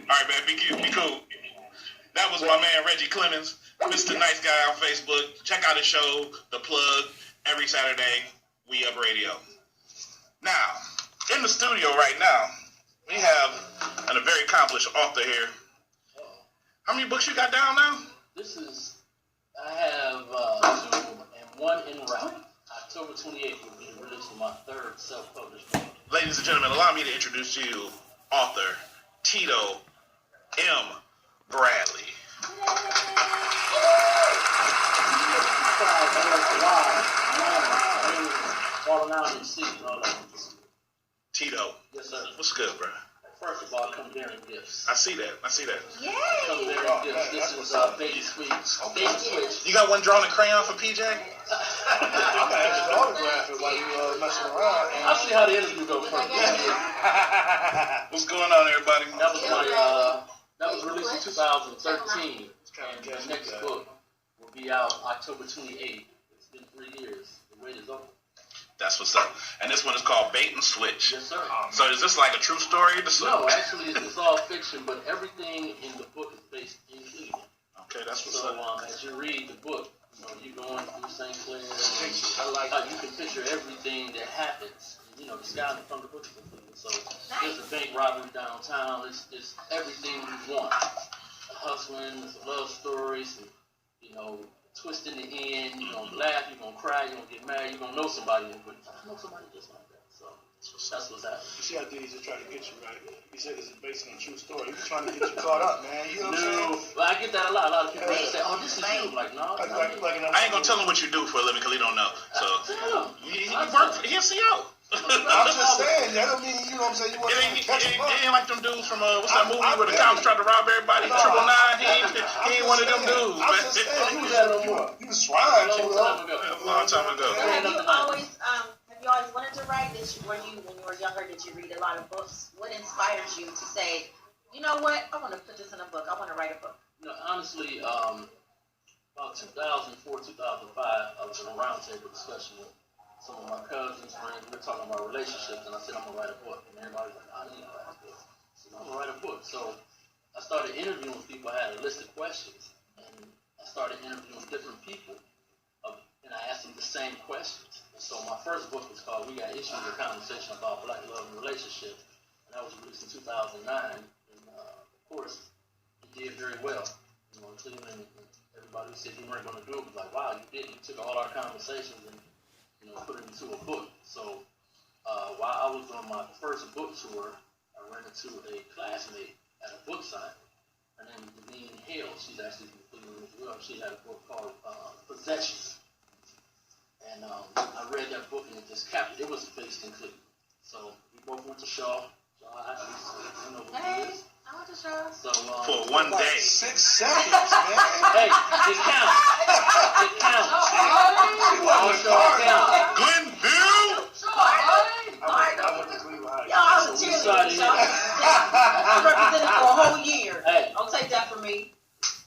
All right, man. Be cool. That was my man Reggie Clemens, Mr. Nice Guy on Facebook. Check out his show, The Plug, every Saturday. We Up Radio. Now, in the studio right now, we have a very accomplished author here. How many books you got down now? I have 2 and 1 en route. October 28th will be released for my 3rd self-published book. Ladies and gentlemen, allow me to introduce to you author Tito M. Bradley. Tito. Yes, sir. What's good, bro? First of all, come bearing gifts. I see that. Yay! Come bearing gifts. This is baby sweets. Baby switch. You got one drawn in crayon for PJ? I'm gonna have to autograph it while you messing around. I'll see how the interview goes first. What's going on, everybody? That was released in 2013. And the next book will be out October 28th. It's been 3 years. The wait is over. That's what's up. And this one is called Bait and Switch. Yes, sir. So is this like a true story? No, actually, it's all fiction, but everything in the book is based in Cleveland. Okay, that's what's so, up. As you read the book, you're going through St. Clair. I like how you can picture everything that happens. The sky from the book is Cleveland. So there's a bank robbery downtown. It's everything you want. Hustling, it's a love story, some, twist in the end. You're going to laugh, you're going to cry, you're going to get mad, you're going to know somebody. I know somebody just like that. So that's what's happening. You see how Deeds is trying to get you, right? He said this is based on a true story. He's trying to get you caught up, man. You know what I'm saying? Well, I get that a lot. A lot of people say, oh, this is you. Like, no. I ain't going to tell him what you do for a living because he don't know. So he a CO. I'm just saying, that don't mean, you know what I'm saying, you want to catch him up. He ain't like them dudes from, what's that movie where the cops tried to rob everybody? 999, he ain't one of them dudes, man. I'm just saying, he was trying to. A long time ago. Have you always wanted to write? When you were younger, did you read a lot of books? What inspires you to say, you know what, I want to put this in a book, I want to write a book? Honestly, about 2004, 2005, I was in a roundtable discussion with some of my cousins, friends. We were talking about relationships, and I said, I'm going to write a book. And everybody was like, I need to write a book. So I'm going to write a book. So I started interviewing people. I had a list of questions, and I started interviewing different people, and I asked them the same questions. And so my first book was called We Got Issues, a Conversation About Black Love and Relationships, and that was released in 2009. And of course, it did very well. In Cleveland, everybody who said you weren't going to do it was like, wow, you did. You took all our conversations and put it into a book. So while I was on my first book tour, I ran into a classmate at a book signing. Her name is Deneen Hale. She's actually from Cleveland as well. She had a book called Possessions. And I read that book and it just captured. It was based in Cleveland. So we both went to Shaw. Hey, I went to Shaw. So, for one day. 6 seconds, man. Hey, it counts. It counts. Glenville! I went to Cleveland High. I was a cheerleader. I represented for a whole year. Hey. Don't take that from me.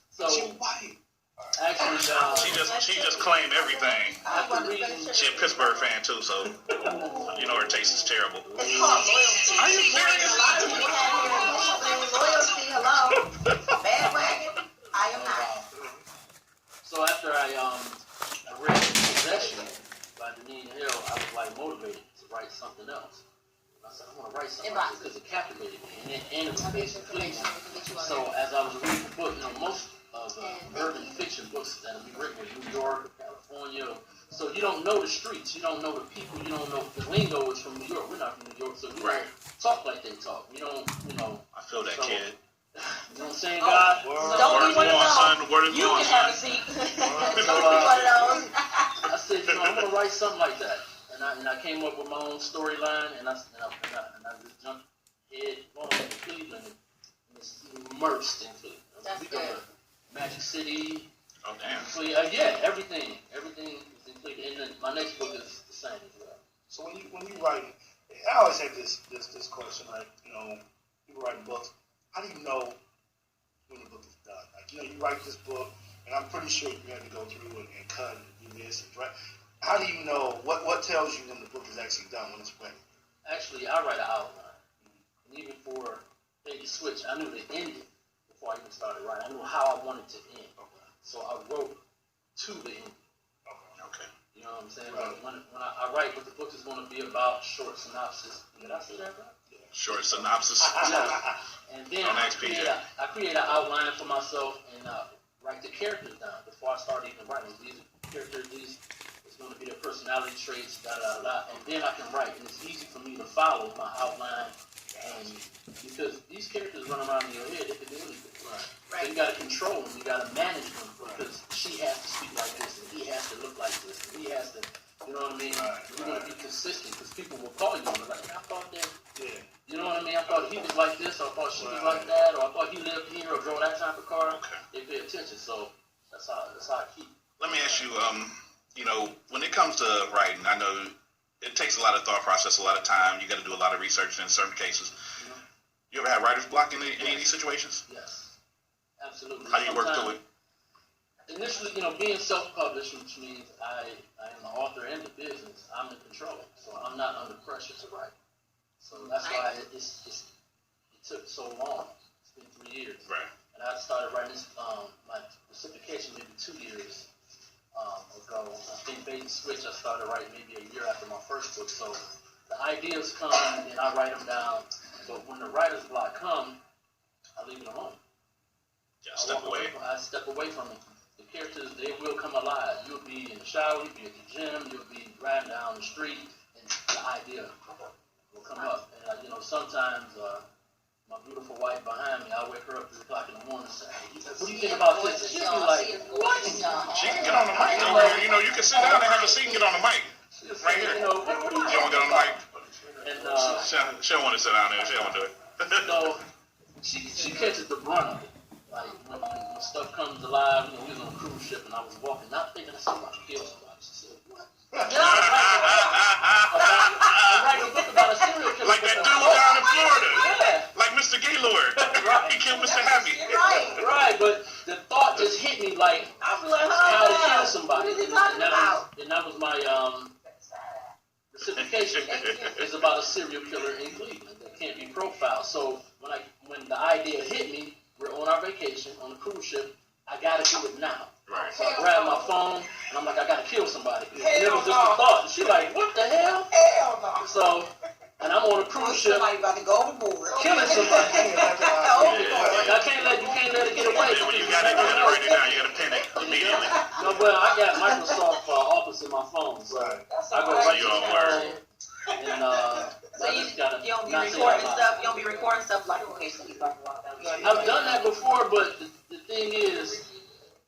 So, She white. actually, She just claimed everything. She She a Pittsburgh fan too, so her taste is terrible. It's called loyalty. Are you serious? A lot of people have here loyalty. Hello. Bandwagon. I am not. So after I read Possession by Deneen Hill, I was like motivated to write something else. I said, I want to write something like this because it captivated me, and it was based in Cleveland. So as I was reading the book, most of urban fiction books that have been written in New York or California. So you don't know the streets, you don't know the people, you don't know the lingo is from New York. We're not from New York, so we don't talk like they talk. We don't, I feel that kid. You know what I'm saying, God? Don't be one of those. Word is You born, can have a son. seat. Don't be one of those. I said, I'm gonna write something like that, and I came up with my own storyline, and I just jumped head on to Cleveland and it's immersed in Cleveland. That's we go good. to Magic City. Oh damn. So everything is in Cleveland, and then my next book is the same as well. So when you write, I always have this question, like, people writing books. How do you know when the book is done? Like, you write this book, and I'm pretty sure you have to go through and cut and do this and write. How do you know what tells you when the book is actually done, when it's ready? Actually, I write an outline, and even for Bait bait and switch. I knew the ending before I even started writing. I knew how I wanted to end. So I wrote to the end. Okay. You know what I'm saying? Right. When I write what the book is going to be about, short synopsis. Did I say that right? Short synopsis. And then I create an outline for myself and write the characters down before I start even writing. These characters, these is going to be their personality traits, and then I can write. And it's easy for me to follow my outline, because these characters run around in your head, they can do anything. Right. So you got to control them, you got to manage them, because she has to speak like this, and he has to look like this, and he has to, you know what I mean? You're going to be consistent, because people will call you and be like, I thought that, you know what I mean? I thought he was like this, or I thought she was like that, or I thought he lived here, or drove that type of car. Okay. They pay attention, so that's how I keep. Let me ask you, you know, when it comes to writing, I know it takes a lot of thought process, a lot of time. You got to do a lot of research in certain cases. Mm-hmm. You ever had writer's block in any of these situations? Yes, absolutely. How do you work through it? Initially, you know, being self-published, which means I am the author and the business, I'm in control. So I'm not under pressure to write. So that's why it took so long. It's been 3 years. Right. And I started writing this, my Reciprocation maybe 2 years ago. I think Bait and Switch I started writing maybe a year after my first book. So the ideas come and I write them down. But when the writer's block come, I leave it alone. Just step away. I step away from it. The characters, they will come alive. You'll be in the shower, you'll be at the gym, you'll be riding down the street, and the idea will come up. And you know, sometimes my beautiful wife behind me, I'll wake her up 3 o'clock in the morning and say, hey, what do you think about this? And she'll be like, what? She can get on the mic over here. You know, you can sit down and have a seat and get on the mic. Right here. You know, what do you don't get on the mic? And, she don't want to sit down there. She don't want to do it. So she catches the brunt of it. Like when stuff comes alive, you know, we was on a cruise ship and I was walking, not thinking I said, I could kill somebody. She said, what? I'm writing a book about a serial killer. Like that dude down in Florida. Yeah. Like Mr. Gaylord. Right. He killed Mr. Happy. Right, but the thought just hit me like, how to kill somebody. And that was my Reciprocation. It's about a serial killer in Cleveland that can't be profiled. So when the idea hit me, we're on our vacation on the cruise ship. I gotta do it now. Right. So I grabbed my phone and I'm like, I gotta kill somebody. And it was just a thought. And she's like, what the hell? Hell no. So, and I'm on a cruise ship. Somebody about to go overboard. Killing somebody. You can't let it get away. When you gotta write it down, you gotta pin it immediately. No, well, I got Microsoft Office in my phone, so I go right to the phone. And so you don't be recording stuff. You don't be recording stuff like, okay, so he's talking about that. I've done that before, but the thing is,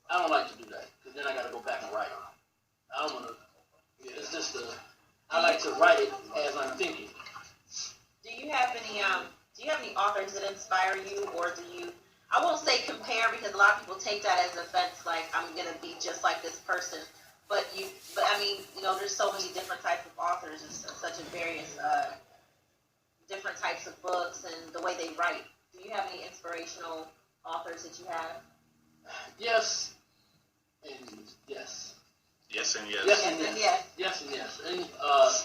I don't like to do that because then I got to go back and write. I don't want to. It's just I like to write it as I'm thinking. Do you have any authors that inspire you, or do you? I won't say compare because a lot of people take that as offense, like I'm gonna be just like this person. But I mean, you know, there's so many different types of authors and such a various different types of books and the way they write. Do you have any inspirational authors that you have? Yes, and yes. Yes and yes. Yes and yes. Yes and yes. And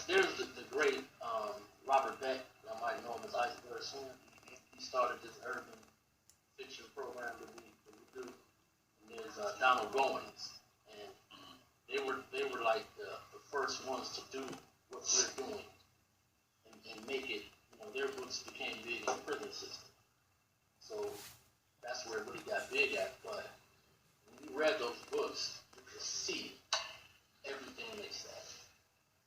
there's the great Robert Beck. I might know him as Iceberg Swim. He started this urban fiction program that we do. And there's Donald Goins. They were like the first ones to do what we're doing and make it, you know, their books became big in the prison system. So that's where it really got big at. But when you read those books, you could see everything they said.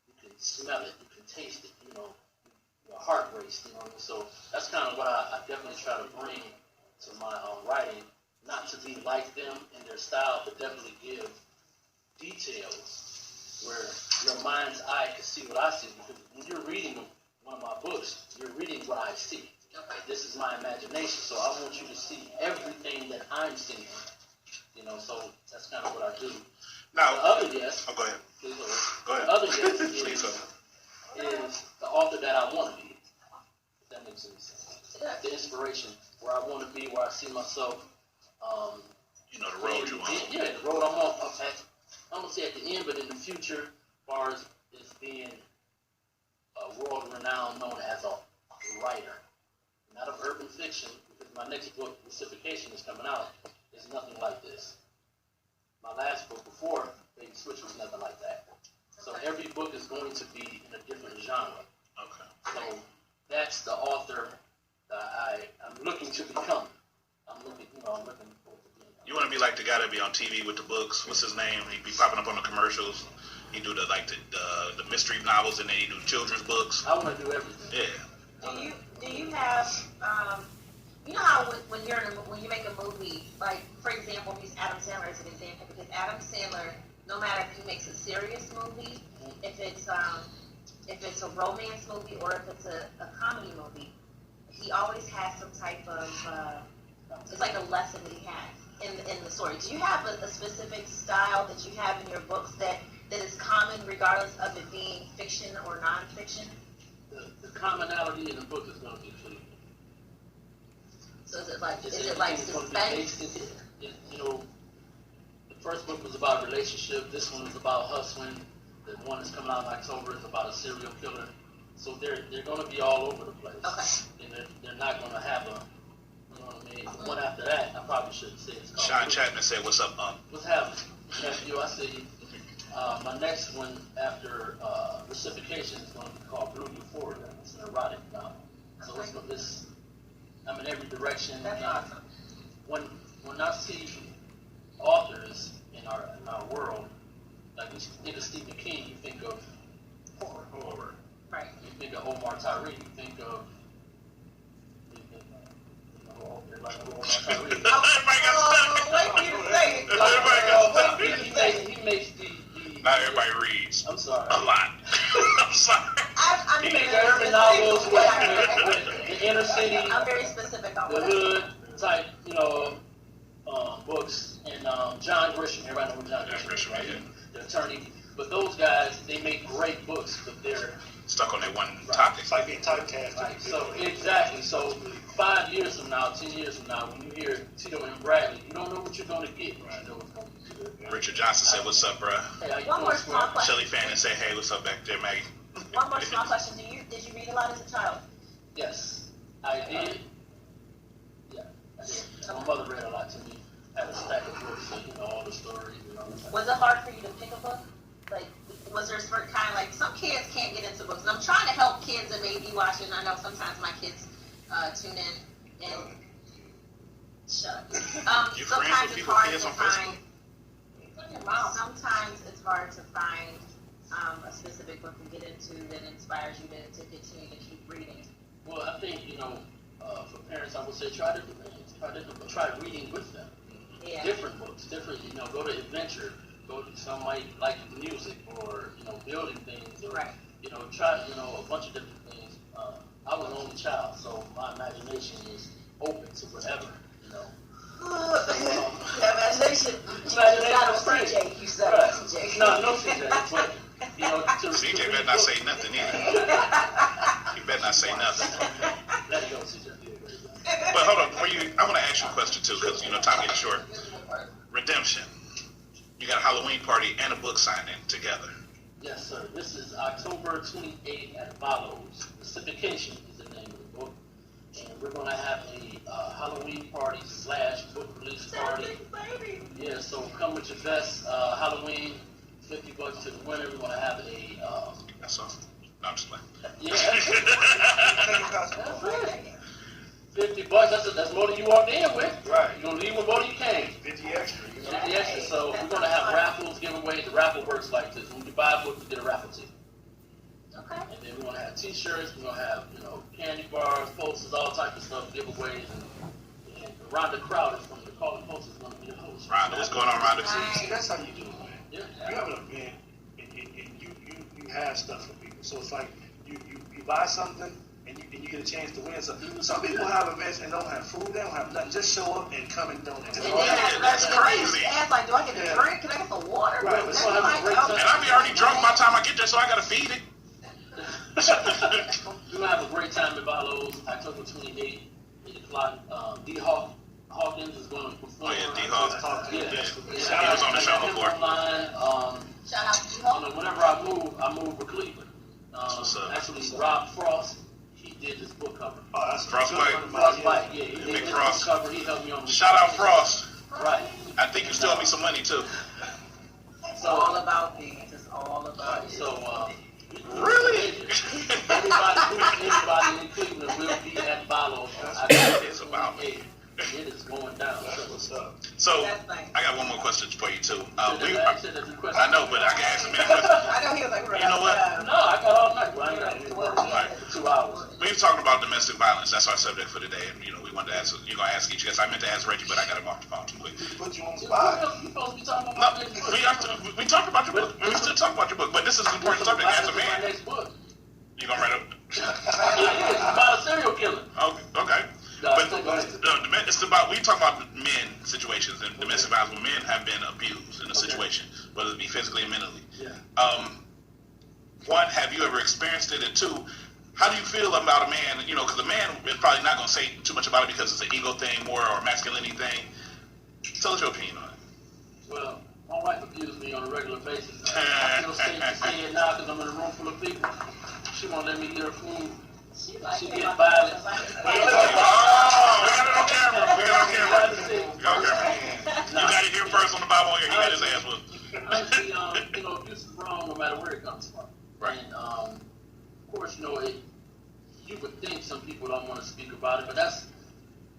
You can smell it, you can taste it, you know, your heart race, you know. So that's kind of what I definitely try to bring to my writing, not to be like them in their style, but definitely give details where your mind's eye can see what I see. Because when you're reading one of my books, you're reading what I see. Okay, this is my imagination, so I want you to see everything that I'm seeing. You know, so that's kind of what I do. Now, the other yes. Oh, go ahead. Please, go ahead. The other yes is the author that I want to be. If that makes any sense. The inspiration, where I want to be, where I see myself. You know, the road you're on. Yeah, the road I'm on. I'm going to say at the end, but in the future, as far as being world renowned, known as a writer. Not of urban fiction, because my next book, Reciprocation, is coming out, is nothing like this. My last book before Bait Switch was nothing like that. So every book is going to be in a different genre. Okay. So that's the author that I'm looking to become. I'm looking forward to being. You want to be like the guy that be on TV with the books? What's his name? He be popping up on the commercials. He do the mystery novels, and then he do children's books. I want to do everything. Yeah. Do you have you know how when you make a movie, like for example, use Adam Sandler as an example, because Adam Sandler, no matter if he makes a serious movie, if it's a romance movie or if it's a comedy movie, he always has some type of it's like a lesson that he has in the story. Do you have a specific style that you have in your books that is common regardless of it being fiction or non-fiction? The commonality in the book is going to be clear. So is it like suspense? You know, the first book was about relationship. This one is about hustling. The one that's coming out in October is about a serial killer. So they're going to be all over the place. Okay. And they're not going to have a, you know what I mean? The one after that, I probably shouldn't say it's called. Sean Chapman said, "What's up, What's happening, nephew?" I see. My next one after Reciprocation is going to be called Blue Euphoria. It's an erotic novel. So it's I'm in every direction. That's awesome. When I see authors in our world, like you think of Stephen King, you think of horror. Right. You think of Omar Tyree, you think of Omar Tyree. Everybody got Wait for you to say it. Everybody got He makes the Not everybody reads. I'm sorry. A lot. I'm sorry. I'm He very makes urban novels with the inner city, I'm very specific on the what hood type, books. And John Grisham, everybody know who John Grisham is, right? Yeah. The attorney. But those guys, they make great books, but they're Stuck on that one topic. It's like being typecast. right. So exactly. So 5 years from now, 10 years from now, when you hear Tito and Bradley, you don't know what you're going to get. But you know it's going to be good. Richard Johnson said, "What's up, bruh?" Hey, how you One doing, more small Square? question. Shelly Fannin said, "Hey, what's up back there, Maggie?" One more small question. Did you read a lot as a child? Yes, I did. Yeah, I did. My mother read a lot to me. Had a stack of books, and all the stories and all that. Was it hard for you to pick a book? Like, was there a certain kind of, like, some kids can't get into books. And I'm trying to help kids that may be watching. I know sometimes my kids tune in and shut up. You Sometimes friends with it's people, hard kids to on find. Facebook? Sometimes it's hard to find a specific book to get into that inspires you to continue to keep reading. Well, I think for parents, I would say try different things. Try reading with them. Yeah. Different books, go to adventure, go to some might like music or, building things or, Right. Try, a bunch of different things. I was an only child, so my imagination is open to whatever, Imagination. Imagination is free. CJ, you said Right. CJ. No CJ, but, CJ better not say nothing either. He better not say nothing. Let it go, CJ. But hold on, I want to ask you a question too, because time getting short. Redemption. You got a Halloween party and a book signing together. Yes, sir. This is October 28th at Valos. Reciprocation is the name of the book. And we're going to have a Halloween party / book release party. Yeah, so come with your best Halloween, $50 to the winner. We're going to have a... That's all. No, I'm just playing. Yeah. That's it. $50, that's more than you walked in with. Right. You're going to leave with more than you came. 50 extra. 50 extra. So we're going to have raffles, giveaways. The raffle works like this. When you buy a book, you get a raffle ticket. Okay. And then we're going to have t-shirts. We're going to have, candy bars, posters, all types of stuff, giveaways. And Rhonda Crowder from the Calling Post is going to be the host. Rhonda, what's going on, Rhonda? See, that's how you do it, man. Yeah. You have an event, and you have stuff for people. So it's like you buy something, and you get a chance to win. So some people have events and don't have food, they don't have nothing. Just show up and come and donate. And then That's crazy. Ask, like, do I get a drink? Can I get some water? Right, That's we're gonna have a great time. And I'll be already drunk by the time I get there, so I got to feed it. We're going to have a great time at Valos, October 28th, 8 o'clock. D. Hawkins is going to perform. Oh, yeah, D. Hawkins. Yeah. He was on the show before. Shout out to you. Whenever I move with Cleveland. What's up? Actually, Rob Frost, he did this book cover. Oh, that's Frostbite. Frostbite, yeah. He did Big this Frost. book cover. He helped me on the Shout out Frost. Right. I think you still owe me some money too. It's all about these. It's all about Right. these. So, Really? anybody in Cleveland will be at Follow. It's about me. It is going down. That's what's up. So That's nice. I got one more question for you too. I I know, but I can ask a minute question. I know he was like, You know what? No, I got all night. I ain't got to work Right. for 2 hours. We were talking about domestic violence. That's our subject for today. And we wanted to ask. You're gonna ask each of us. I meant to ask Reggie, but I got him off the phone too quick. Put you on the Why? spot. You supposed to be talking No, about my we talked about your book. We still talk about your book, but this is an important subject as a My man. next book. You gonna write up? It's about a serial killer. Okay. No, But go ahead. it's about, we talk about men situations and domestic violence where men have been abused in a situation, whether it be physically or mentally. Yeah. One, have you ever experienced it? And two, how do you feel about a man, because a man is probably not going to say too much about it because it's an ego thing more or a masculinity thing. Tell us your opinion on it. Well, my wife abused me on a regular basis. I feel safe to say it now because I'm in a room full of people. She won't let me eat her food. She gets violent. Oh, we got it on camera. We got it on camera. We got it on camera. You got it here first on the Bible here. He got his ass whooped. Honestly, abuse is wrong no matter where it comes from. Right. And, of course, you would think some people don't want to speak about it, but that's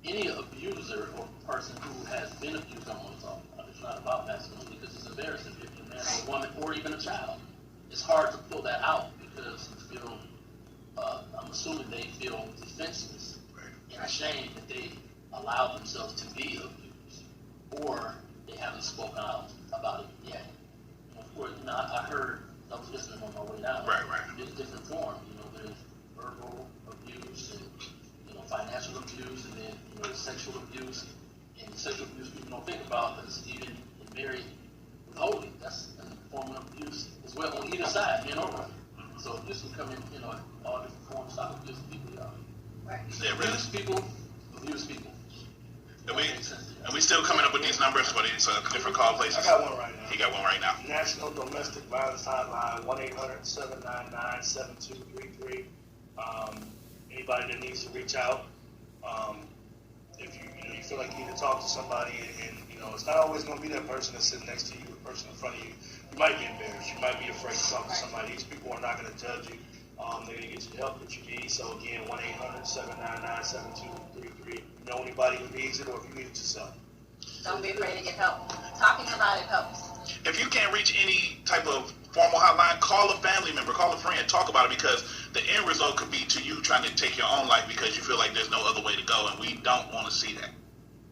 any abuser or person who has been abused don't want to talk about it. It's not about masculinity because it's embarrassing if you're a man or a woman or even a child. It's hard to pull that out because you feel, I'm assuming they feel defenseless and ashamed that they allowed themselves to be abused or they haven't spoken out about it yet. And of course, I heard, I was listening on my way down. Right. There's different forms. There's verbal abuse and financial abuse, and then sexual abuse. And sexual abuse people don't think about, but it's even in married withholding. That's a form of abuse as well on either side, men or women. So abuse can come in, all different forms. Stop abusing people, y'all. Right. Yeah, really. Abuse people. And we still coming up with these numbers for these different call places. I got one right now. He got one right now. National Domestic Violence Hotline, 1-800-799-7233. Anybody that needs to reach out, if you feel like you need to talk to somebody, and it's not always going to be that person that's sitting next to you, the person in front of you. You might be embarrassed. You might be afraid to talk to somebody. These people are not going to judge you. They're going to get you the help that you need. So again, 1-800-799-7233. You know anybody who needs it, or if you need it yourself. Don't be afraid to get help. Talking about it helps. If you can't reach any type of formal hotline, call a family member, call a friend, talk about it, because the end result could be to you trying to take your own life because you feel like there's no other way to go, and we don't want to see that.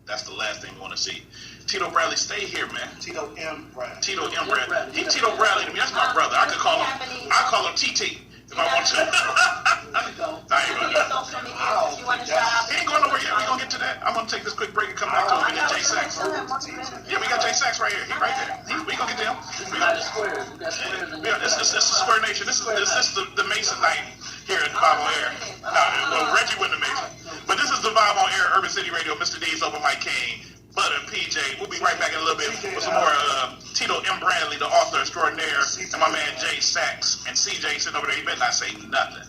That's the last thing we want to see. Tito Bradley, stay here, man. Tito M. Bradley. Tito M. Bradley. He Tito Bradley to me. That's my brother. I call him TT if I want to. I ain't gonna. Social media, you want to shout out. He ain't going nowhere yet. We're going to get to that. I'm going to take this quick break and come back to him. We got Jay Sachs. Yeah, we got Jay Sachs right here. He right there. We going to get to him. We got squares. This is Square Nation. This is the Mason night here at the Vibe on Air. No, Reggie wasn't the Mason. But this is the Vibe on Air, Urban City Radio. Mr.Deeds, Open Mike King, Butter, PJ. We'll be right back in a little bit with some more Tito M. Bradley, the author extraordinaire, and my man Jay Sachs. And CJ sitting over there. He better not say nothing.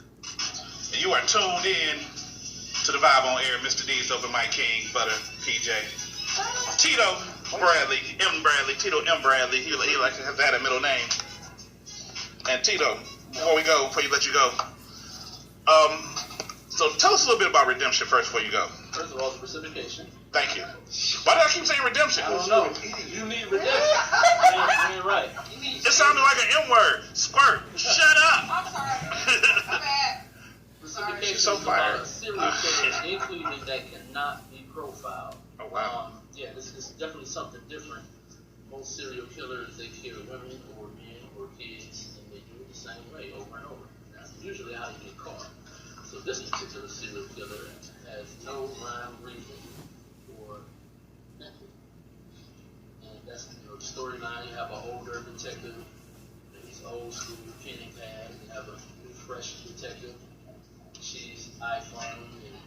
And you are tuned in to the Vibe on Air. Mr.Deeds, Open Mike King, Butter, PJ. Tito Bradley, M. Bradley, Tito M. Bradley. He like to have that a middle name. And Tito, before you let you go, so tell us a little bit about redemption first before you go. First of all, it's reciprocation. Thank you. Why did I keep saying redemption? I don't know. You need redemption. You ain't right. It sounded like an M word. Squirt. Shut up. I'm sorry. My bad. Reciprocation So is about fired. a serial killer in Cleveland that cannot be profiled. Oh, wow. This is definitely something different. Most serial killers, they kill women or men or kids, and they do it the same way over and over. That's usually how you get caught. So this particular serial killer has no rhyme, reason, or nothing. And that's the storyline. You have an older detective, he's old school pen and pad. You have a new fresh detective. She's iPhone and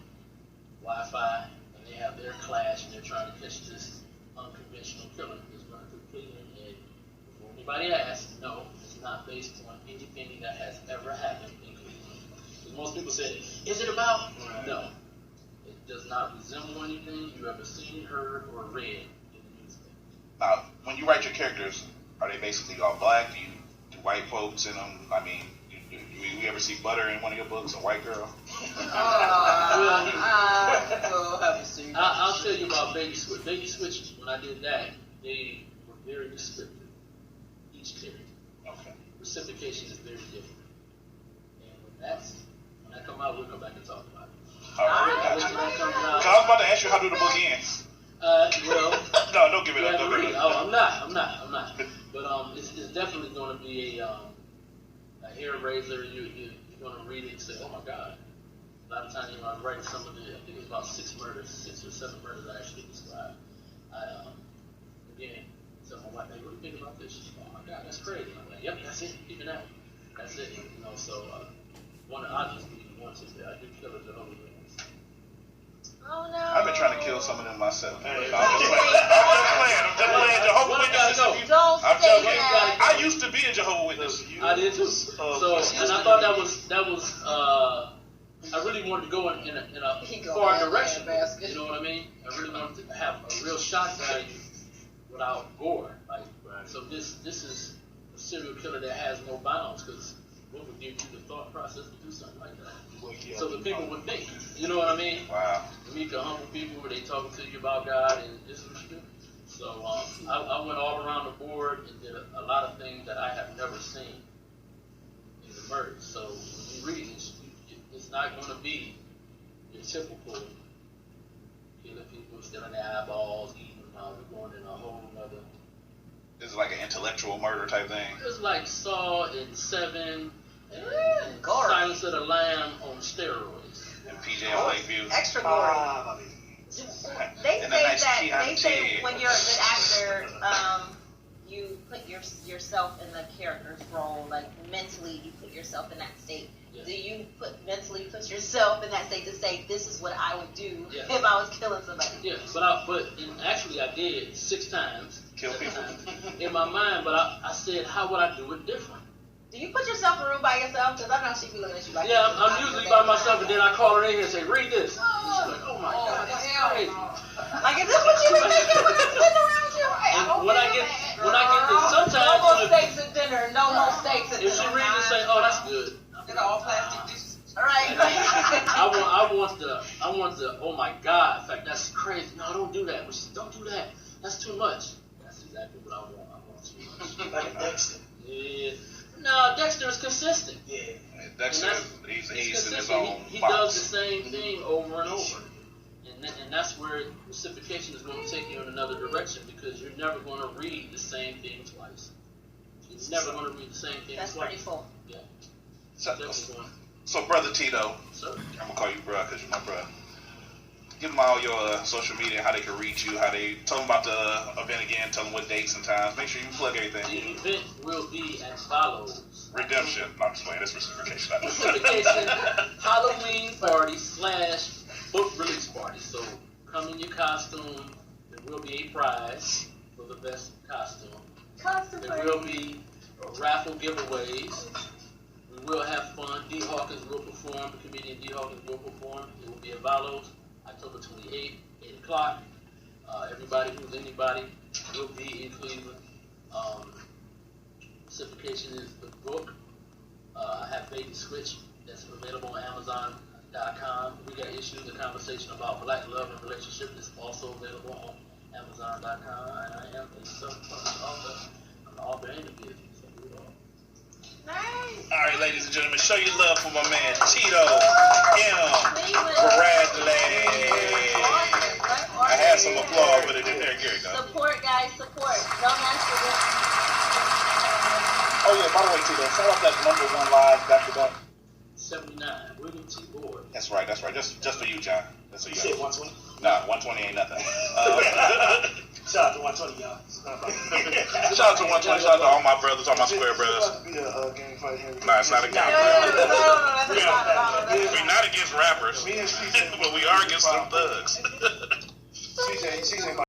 Wi-Fi, and they have their clash, and they're trying to catch this unconventional killer who's running through Cleveland. And before anybody asks, no, it's not based on anything that has ever happened in Cleveland. most people say, is it about? No. It does not resemble anything you ever seen, heard, or read in the newspaper. Now, when you write your characters, are they basically all black? Do white folks in them? I mean, do you ever see butter in one of your books, a white girl? I'll tell you about Baby Switch. Baby Switch, when I did that, they were very descriptive. Each character. Okay. Reciprocation is very different. And when that come out, we'll come back and talk about it. All right. When that comes out, I was about to ask you how do the book ends. well, No, don't give it up. Don't give it up. I'm not. But it's definitely going to be a hair raiser. You're going to read it and say, oh my God. A lot of times, I was writing some of the, I think it was about 6 or 7 murders I actually described. Again, so my wife, hey, what do you think about this? She's like, oh my God, that's crazy. I'm like, yep, that's it. Keep it out. That's it. So obviously, I do kill a Jehovah's Witness. Oh no. I've been trying to kill some of them myself. Hey. I'm just playing. Jehovah's Witnesses. Don't I'm say joking. that. I used to be a Jehovah's Witness. I did too. So, and I thought that was I really wanted to go in a far direction. You know what I mean? I really wanted to have a real shock value without gore. Like, so this is a serial killer that has no bounds, because what would give you the thought process to do something like that? So the people would think. You know what I mean? Wow. You meet the humble people where they talking to you about God and this is what you do. So I went all around the board and did a lot of things that I have never seen in the murder. So when you read it, it's not going to be your typical killing people, stealing their eyeballs, eating them out. We're going in a whole nother. This is like an intellectual murder type thing. It's like Saw and Seven and Gore. Silence of the Lamb on steroids. And PJ on Lakeview. Extra gory. They And say a nice that Chianti. when you're a good actor, you put yourself in the character's role, like mentally you put yourself in that state. Yes. Do you mentally put yourself in that state to say, this is what I would do Yes. if I was killing somebody? Yeah, but actually I did 6 times. Kill people. In my mind, but I said, how would I do it different? Do you put yourself in a room by yourself? Because I know she be looking at you like, Yeah, I'm usually by myself, and then I call her in here and say, read this. And she's like, oh my God, that's crazy. like, is this what you be thinking when I'm sitting around you? Hey, And when I get to no sometimes, more steaks at dinner. No more steaks at dinner. if she reads and say, oh, that's good. It's all plastic dishes. All right. I want the, oh my God, in fact, that's crazy. No, don't do that. But she said, don't do that. That's too much. That's exactly what I want. I want too much. Like a Dexter. Yeah. No, Dexter is consistent. Yeah. Dexter, he's in his own He box. does the same thing over and over. And that's where reciprocation is going to take you in another direction, because you're never going to read the same thing twice. You're never going to read the same thing That's twice. pretty full. Yeah. So, Brother Tito, Sir? I'm going to call you bruh because you're my bruh. Give them all your social media, how they can reach you, how they tell them about the event again, tell them what dates and times. Make sure you plug everything. The event will be as follows. Redemption. No, I'm just playing. That's reciprocation. Reciprocation Halloween party / book release party. So come in your costume. There will be a prize for the best costume. There will be raffle giveaways. We will have fun. D. Hawkins will perform. The comedian D. Hawkins will perform. It will be at Valos, October 28th, 8 o'clock. Everybody who's anybody will be in Cleveland. Reciprocation is the book. I have Baby Switch that's available on Amazon.com. We got issues, a conversation about black love and relationship that's also available on Amazon.com. And I am a self-published author. I'm the author and the business. Nice. All right, ladies and gentlemen, show your love for my man Tito. Bradley. I had some applause, but it didn't. Here you go. Support, guys, support. Don't ask for this. Oh yeah, by the way, Tito, shout out that #1 live back to back. 79, William T. Board. That's right. Just for you, John. That's for You you. said 120? Nah, 120 ain't nothing. Shout out to 120, y'all. Shout out to 120. Shout out to all my brothers, all my square brothers. It's about to be a gang fight here. Nah, it's not a gang No, fight. We're not against rappers, Me and CJ. but we are against some thugs. CJ